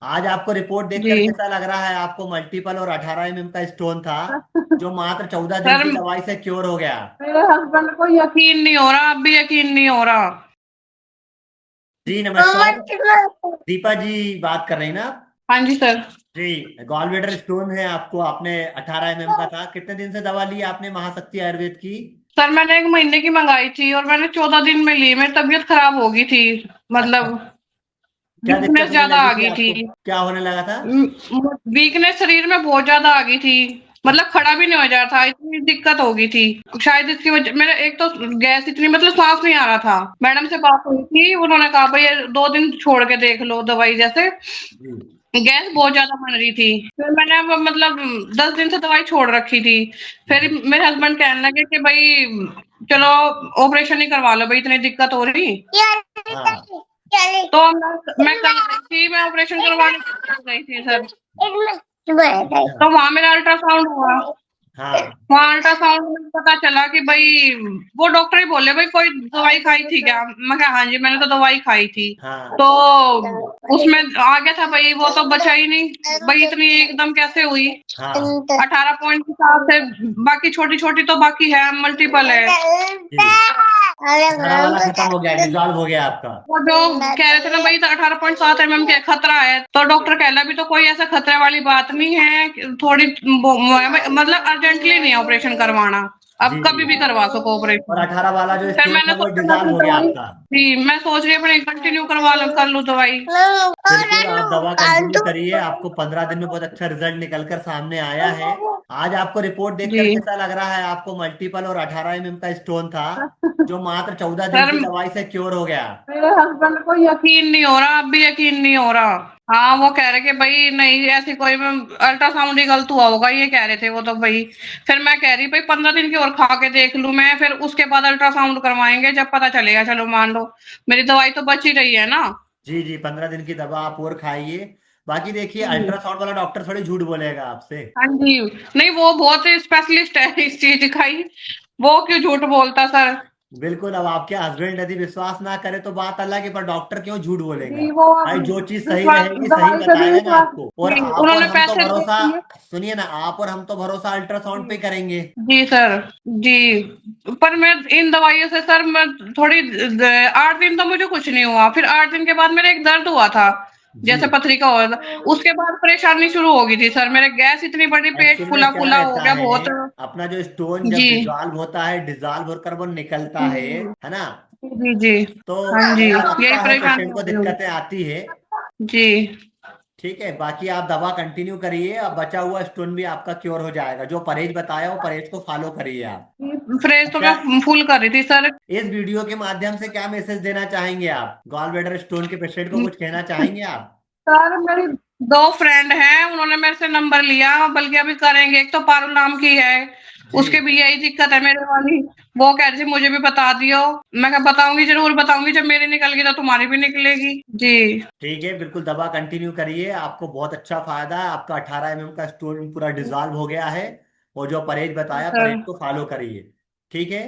आज आपको रिपोर्ट देखकर जी। कैसा लग रहा है? आपको मल्टीपल और 18 mm का स्टोन था, जो मात्र 14 दिन सर की दवाई से क्योर हो गया। मेरे हस्बैंड को यकीन नहीं हो रहा, अब भी यकीन नहीं हो रहा। जी नमस्कार। दीपा जी बात कर रही ना आप? हाँ जी सर। जी, गॉल ब्लैडर स्टोन है आपको, आपने 18 mm का था। कितने दिन से दवा ली आपने महाशक्ति आयुर्वेद की? सर मैंने 1 महीने की मंगाई थी और मैंने 14 दिन में ली। मेरी तबीयत खराब हो गई थी, अच्छा, मतलब क्या दिक्कत वीकनेस होने ज्यादा लगी आ थी गई थी। आपको? क्या होने लगा था? वीकनेस शरीर में बहुत ज्यादा आ गई थी, मतलब अच्छा। खड़ा भी नहीं हो जा रहा था, इतनी दिक्कत हो गई थी। शायद इसकी वजह मेरा एक तो गैस इतनी, मतलब सांस नहीं आ रहा था। मैडम से बात हुई थी, उन्होंने कहा भाई ये 2 दिन छोड़ के देख लो दवाई, जैसे जी। गैस बहुत ज्यादा बन रही थी। फिर मैंने अब मतलब 10 दिन से दवाई छोड़ रखी थी। फिर जी। मेरे हस्बैंड कहने लगे कि भाई चलो ऑपरेशन ही करवा लो, भाई इतनी दिक्कत हो रही। हाँ। तो मैं कल गई थी, मैं ऑपरेशन करवाने गई थी सर। अच्छा। तो वहां मेरा अल्ट्रासाउंड हुआ। हाँ। वहाँ अल्ट्रासाउंड में पता चला कि भाई वो डॉक्टर ही बोले भाई कोई दवाई खाई थी क्या? मैं कहा हाँ जी मैंने तो दवाई खाई थी। हाँ। तो उसमें आ गया था भाई, वो तो बचा ही नहीं। भाई इतनी एकदम कैसे हुई? हाँ। 18 पॉइंट के साथ है। बाकी छोटी छोटी तो बाकी है, मल्टीपल है। जी, बड़ा वाला खत्म हो गया, डिसॉल्व हो गया आपका। वो जो कह रहे थे ना भाई तो 18.7 mm के खतरा है, तो डॉक्टर कह रहा अभी तो कोई ऐसा खतरे वाली बात नहीं है, थोड़ी मतलब अर्जेंटली नहीं है ऑपरेशन करवाना, जी अब कभी जी। भी करवा सको और ऑपरेशन। 18 वाला जो फिर स्टोन था मैंने वो सोचा डिसॉल्व कि हो गया दवाई, आपका। जी मैं सोच रही अपने कंटिन्यू कर लूं दवाई। बिल्कुल, आप दवा कंटिन्यू करिए, आपको 15 दिन में बहुत अच्छा रिजल्ट निकल कर सामने आया है। आज आपको रिपोर्ट देखकर जी कैसा लग रहा है? आपको मल्टीपल और 18 mm का स्टोन था, जो मात्र 14 दिन सर की दवाई से क्योर हो गया। मेरे हस्बैंड को यकीन नहीं हो रहा, अब भी यकीन नहीं हो रहा। हाँ वो कह रहे कि भाई नहीं ऐसी कोई, अल्ट्रासाउंड ही गलत हुआ होगा, ये कह रहे थे वो तो भाई। फिर मैं कह रही भाई 15 दिन की और खा के देख लूं मैं, फिर उसके बाद अल्ट्रासाउंड करवाएंगे जब पता चलेगा। चलो मान लो मेरी दवाई तो बच ही रही है ना। जी जी, 15 दिन की दवा आप और खाइए। बाकी देखिए, जी। अल्ट्रासाउंड वाला डॉक्टर थोड़ी झूठ बोलेगा आपसे। हाँ जी। नहीं वो बहुत स्पेशलिस्ट है इस चीज का ही, वो क्यों झूठ बोलता सर? बिल्कुल, अब आपके हस्बैंड यदि विश्वास ना करे तो बात अलग है, पर डॉक्टर क्यों झूठ बोलेगा? जी वो अब भाई जो चीज सही विश्वास, रहेगी सही दवाई से भी बताएगा ना विश्वास। आपको। और जी आप और उन्होंने हम तो पैसे दे भरोसा, दिए। सुनिए ना, आप और हम तो भरोसा अल्ट्रासाउंड पे जी करेंगे। जी सर। जी पर मैं इन दवाइयों से सर मैं थोड़ी 8 दिन तो मुझे कुछ नहीं हुआ, फिर 8 दिन के बाद मेरे एक दर्द हुआ था, जी। जैसे पथरी का हुआ था। उसके बाद परेशानी शुरू हो गई थी सर, मेरे गैस इतनी बड़ी, पेट एक्चुअल में फूला क्या फूला हो रहता गया है, बहुत। अपना जो स्टोन जब जी डिजॉल्व होता है, डिजॉल्व होकर वो निकलता है ना? जी जी। तो हाँ जी ऐसा यही लगता है, परेशानी पेशेंट को हो रही होगी। दिक्कतें आती है। जी। ठीक है, बाकी आप दवा कंटिन्यू करिए, अब बचा हुआ स्टोन भी आपका क्योर हो जाएगा। जो परहेज बताया वो परहेज को फॉलो करिए आप। फ्रेश तो अच्छा, मैं फुल कर रही थी सर। इस वीडियो के माध्यम से क्या मैसेज देना चाहेंगे आप? गॉल ब्लैडर स्टोन के पेशेंट को कुछ कहना चाहेंगे आप? सर मेरी 2 फ्रेंड हैं, उन्होंने मेरे से नंबर लिया, बल्कि अभी करेंगे। एक तो पारुल नाम की है, उसके जी। भी यही दिक्कत है मेरे वाली। वो कह रही थी मुझे भी बता दियो। मैं कहा बताऊंगी, जरूर बताऊंगी, जब मेरी निकल गई तो तुम्हारी भी निकलेगी। जी ठीक है, बिल्कुल दवा कंटिन्यू करिए, आपको बहुत अच्छा फायदा है। आपका 18 mm का स्टोन पूरा डिजॉल्व हो गया है। और जो परहेज बताया, सर। परहेज को फॉलो करिए। ठीक है।